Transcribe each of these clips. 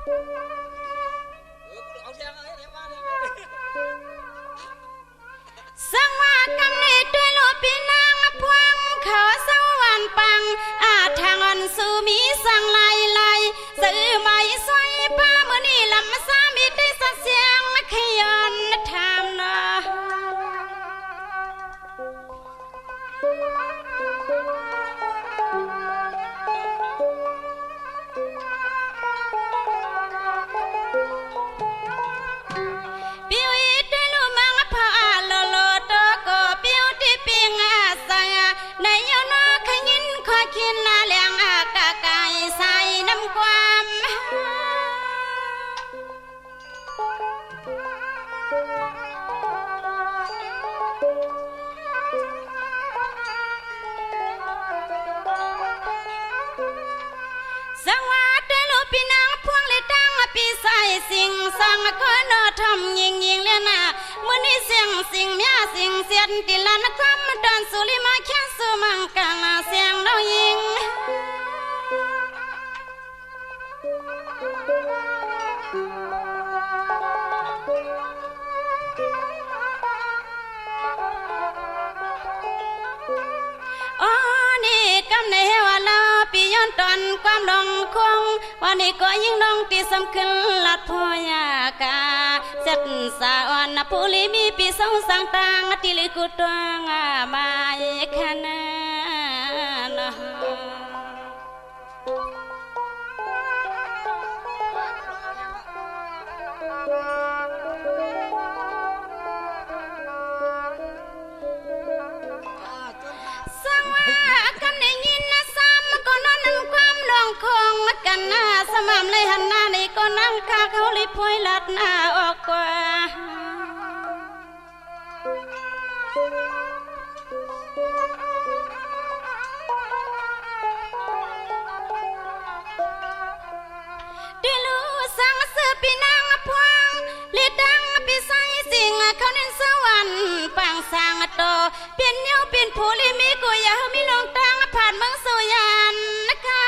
สังว่ากำนี้ด้วยลูกพี่นางพวงเขาสวรรค์ปังทางอันสู่มีสังไลซื้อไม้สวยป้ามือนี่ลำสามีได้สัเสียงขยันทำนะปิวอีด้วยลูมังพาโลโลโตโกปิวที่ปิงสังในยนอขยินขอคินเลี้ยงกะไก่ใส่น้ำความสังวาดด้วยลูกพี่นางพวงเลยตั้งปีใส่สิ่งสังก็นอทำยิงเลี้ยนะมื่อนี้เสียงสิ่งเมียสิ่งเสียนติลานความดอนสุริมาแค่สุมังกาลเสียงเรายิงอ๋อนี่กำในว่าเราปีย้อนตอนความดองคงวันนี้ก็ยิ่งน้องตีสำคัญลัดพอยากาเสร็จสาวันปุริมีปีสองสังตังติลิกุตวงมาขนาสังว่ากำในยินนะซ้ำก็นอนนั่งความดองคงกันหน้าสมามเลยหันหน้าในก็นั่งคาเขาลิพวยลัดหน้าออกกว่าดิลูสังเสือปีนางพวงลิดังปีใสสิ่งเขาเน้นสวรรค์ปังสางโตเปลี่ยนเนี้ยวเปลี่ยนผู้ลิมีกุยามีลงตังผ่านเมืองสุยานนะคะ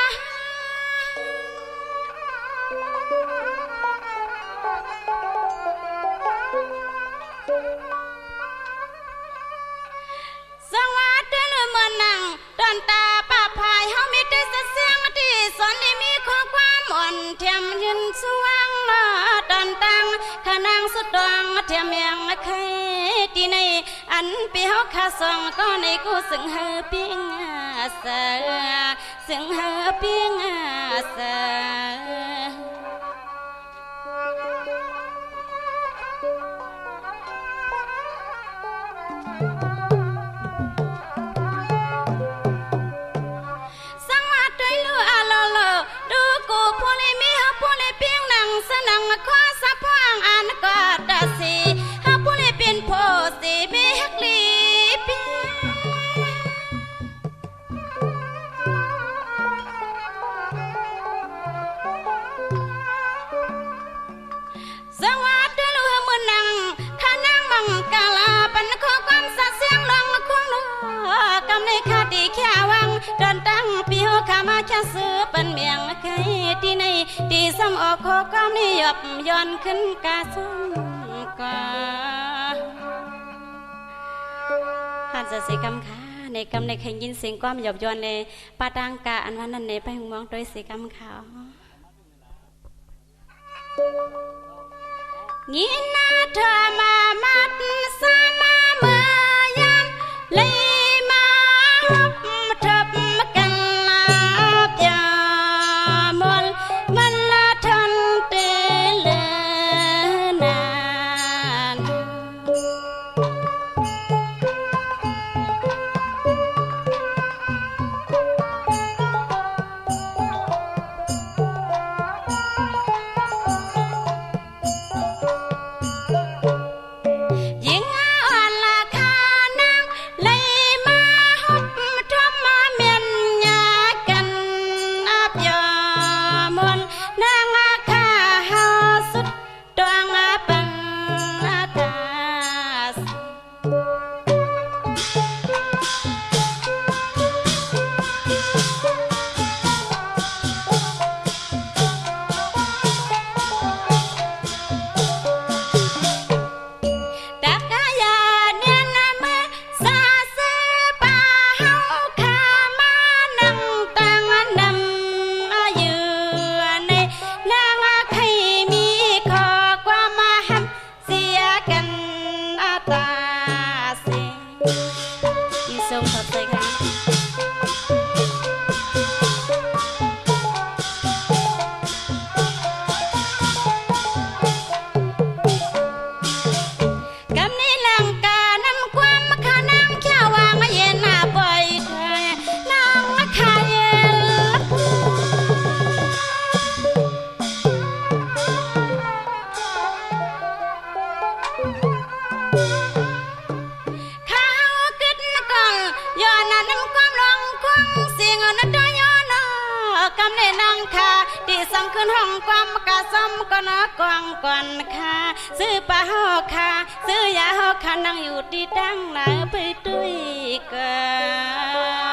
สวัสดีเลยเมื่อนั่งตอนตาป้าพายเฮามีแต่เสียงที่สอนให้มีข้อความอ่อนเทียมยืนสว่างตอนตังขนางสุดดองเทียมยังใครที่ในอันปีเฮาขาส่องก็ในกูสึงเฮอปิ้งเสสึงเฮอปิ้งเสสังวาดด้วยลูอาโลโลดูกูพูเลยมีเฮาพูเลยเพียงนังสนังขอสะพางอันก็ดาสีเฮาพูเลยเป็นโพสีมีฮักลีเปียสังวาดด้วยลูมือนังข้านั่งมังกาลาปันขอความสัตย์เสียงลองควงนัวกำในคาดีแค่วังดอนตั้งปีหัวขามาแค่ซื้อปันเมียงใครที่ในที่ซ้ำออกขอความนิยบย้อนขึ้นกาซ้ำกว่าหันจะสีกำขาในกำในแข่งยินเสียงความหยบย้อนในปาตังกาอันวันนั้นในไปหงมองโดยสีกำขาวงินนาเธอมามัดสามาเมื่อยามเลยมาทับกันลาบยามลมันละทันเตลนาน มก็นอกวางก่อนค่ะซื้อปลาห่อค่ะซื้อยาห่อค่ะนั่งอยู่ที่ดังหนาไปด้วยกัน